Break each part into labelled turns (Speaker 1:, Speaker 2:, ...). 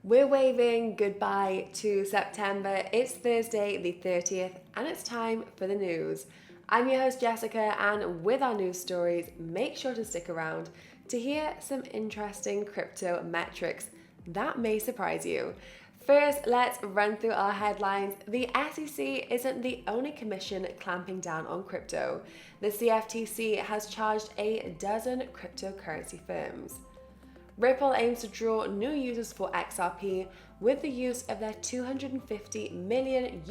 Speaker 1: We're waving goodbye to September. It's Thursday the 30th and it's time for the news. I'm your host Jessica, and with our news stories, make sure to stick around to hear some interesting crypto metrics that may surprise you. First, let's run through our headlines. The SEC isn't the only commission clamping down on crypto. The CFTC has charged a dozen cryptocurrency firms. Ripple aims to draw new users for XRP with the use of their $250 million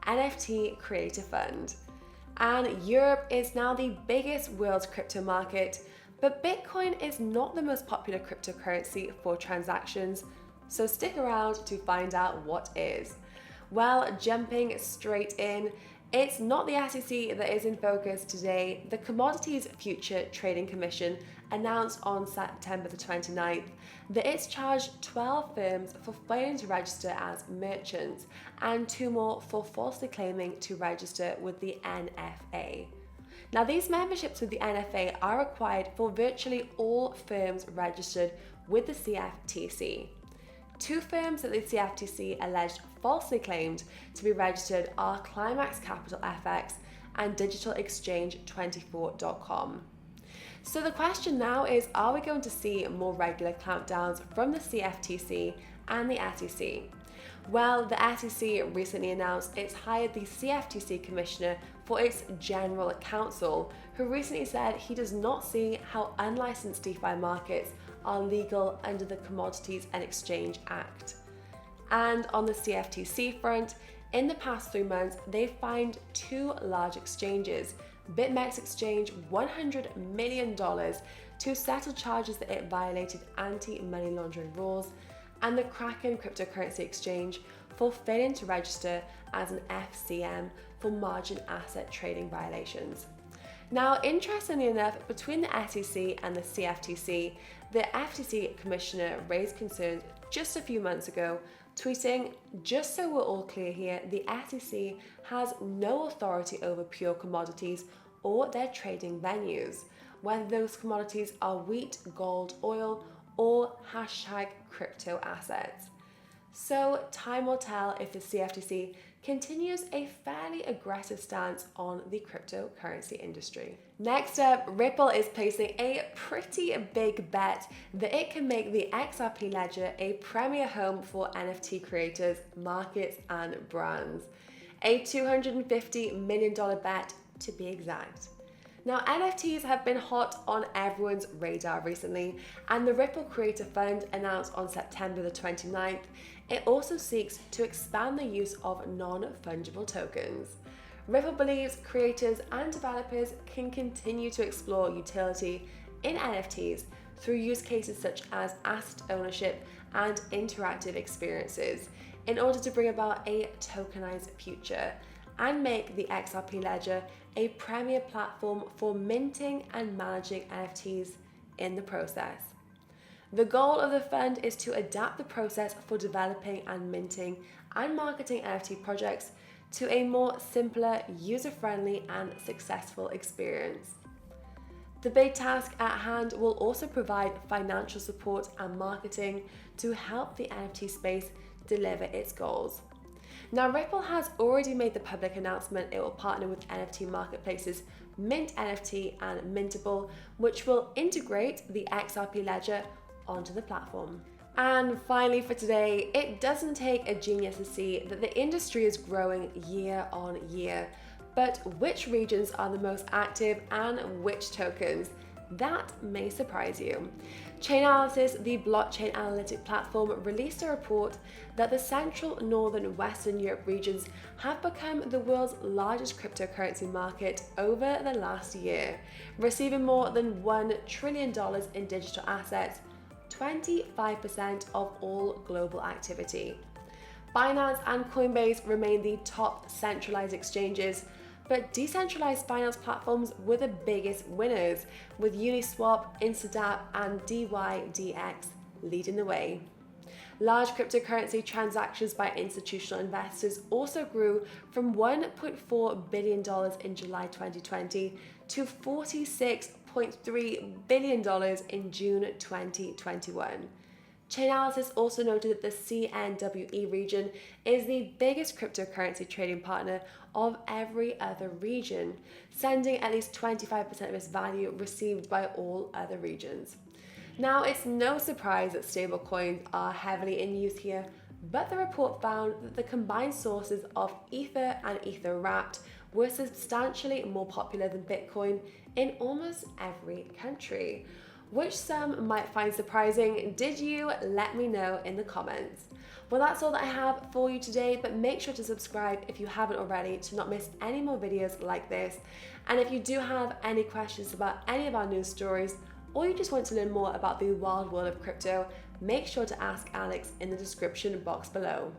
Speaker 1: NFT Creator Fund. And Europe is now the biggest world crypto market, but Bitcoin is not the most popular cryptocurrency for transactions, so stick around to find out what is. Well, jumping straight in, it's not the SEC that is in focus today. The Commodities Future Trading Commission announced on September the 29th that it's charged 12 firms for failing to register as merchants and 2 more for falsely claiming to register with the NFA. Now, these memberships with the NFA are required for virtually all firms registered with the CFTC. 2 firms that the CFTC alleged falsely claimed to be registered are Climax Capital FX and DigitalExchange24.com. So the question now is, are we going to see more regular clampdowns from the CFTC and the SEC? Well, the SEC recently announced it's hired the CFTC Commissioner for its General Counsel, who recently said he does not see how unlicensed DeFi markets are legal under the Commodities and Exchange Act. And on the CFTC front, in the past 3 months, they've fined 2 large exchanges, BitMEX Exchange $100 million to settle charges that it violated anti-money laundering rules, and the Kraken cryptocurrency exchange for failing to register as an FCM for margin asset trading violations. Now, interestingly enough, between the SEC and the CFTC, the FTC Commissioner raised concerns just a few months ago, tweeting, "Just so we're all clear here, the SEC has no authority over pure commodities or their trading venues, whether those commodities are wheat, gold, oil, or #crypto assets." So time will tell if the CFTC continues a fairly aggressive stance on the cryptocurrency industry. Next up, Ripple is placing a pretty big bet that it can make the XRP Ledger a premier home for NFT creators, markets, and brands. A $250 million bet to be exact. Now, NFTs have been hot on everyone's radar recently, and the Ripple Creator Fund announced on September the 29th, it also seeks to expand the use of non-fungible tokens. Ripple believes creators and developers can continue to explore utility in NFTs through use cases such as asset ownership and interactive experiences in order to bring about a tokenized future and make the XRP Ledger a premier platform for minting and managing NFTs in the process. The goal of the fund is to adapt the process for developing and minting and marketing NFT projects to a more simpler, user-friendly, and successful experience. The big task at hand will also provide financial support and marketing to help the NFT space deliver its goals. Now, Ripple has already made the public announcement it will partner with NFT marketplaces Mint NFT and Mintable, which will integrate the XRP Ledger onto the platform. And finally for today, it doesn't take a genius to see that the industry is growing year on year. But which regions are the most active and which tokens? That may surprise you. Chainalysis, the blockchain analytic platform, released a report that the Central, Northern, Western Europe regions have become the world's largest cryptocurrency market over the last year, receiving more than $1 trillion in digital assets, 25% of all global activity. Binance and Coinbase remain the top centralized exchanges, but decentralized finance platforms were the biggest winners, with Uniswap, Instadap, and DYDX leading the way. Large cryptocurrency transactions by institutional investors also grew from $1.4 billion in July 2020 to $46.3 billion in June 2021. Chainalysis also noted that the CNWE region is the biggest cryptocurrency trading partner of every other region, sending at least 25% of its value received by all other regions. Now, it's no surprise that stablecoins are heavily in use here, but the report found that the combined sources of Ether and Ether Wrapped were substantially more popular than Bitcoin in almost every country, which some might find surprising. Did you? Let me know in the comments. Well, that's all that I have for you today, but make sure to subscribe if you haven't already to not miss any more videos like this. And if you do have any questions about any of our news stories, or you just want to learn more about the wild world of crypto, make sure to ask Alex in the description box below.